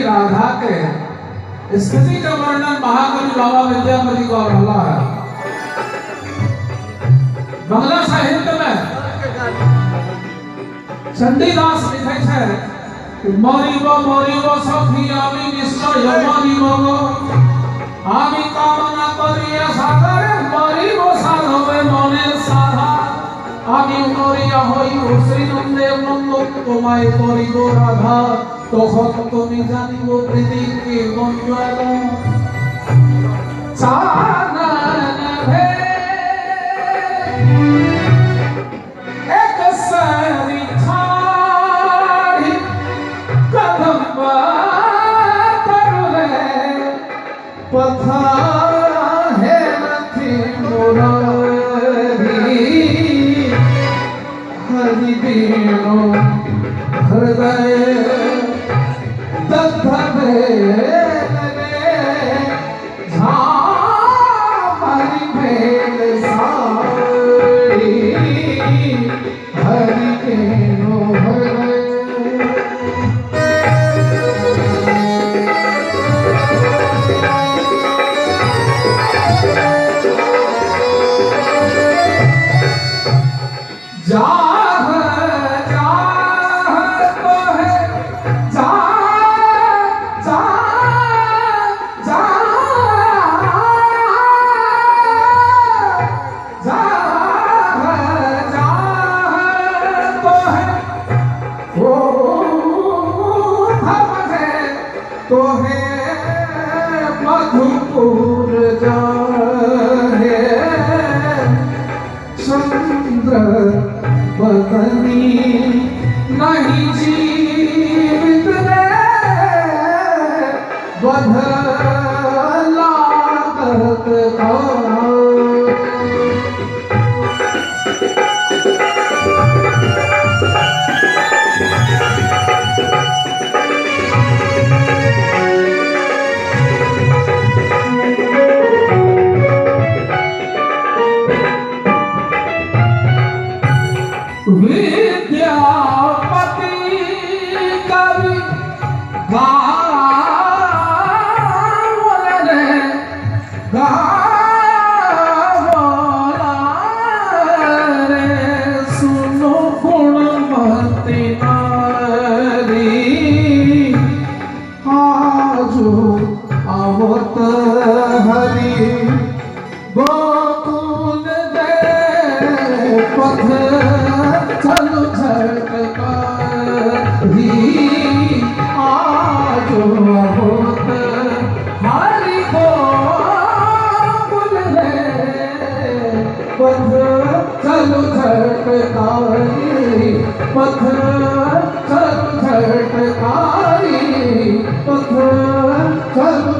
राधा के स्थिति का वर्णन महाकवि बाबा विद्यापति को भला है। बांग्ला साहित्य में चंडीदास लिखे छे मरिबो सखी आमी निश्चय मरिबो आमी कामना करिया सागरे मरिबो साधवे मने साधा आमी करिया হই শ্রীনন্দে নন্দ তোমায় করিব রাধা তখন তুমি জানিব প্রীতিকে মঞ্জল চানন ভে এক সারি ছাড়ি কদম তরলে পথা হে নথি মুরারি हरि दीनो हृदय दत्तवे लगे झामरी भेल साड़ी हरि दीनो हृदय जा तो है मधुपुर जाहे चंद्र बदनी नहीं जीवित रे बदला करत का विद्यापति कवि गावले रे सुनो गुणमती नारी आजो आवत हरि गोकुल दे पथ चलो झटकारी आजो होत हरि गोकुल रे पथ चलो झटकारी पथ चलो झटकारी पथ चलो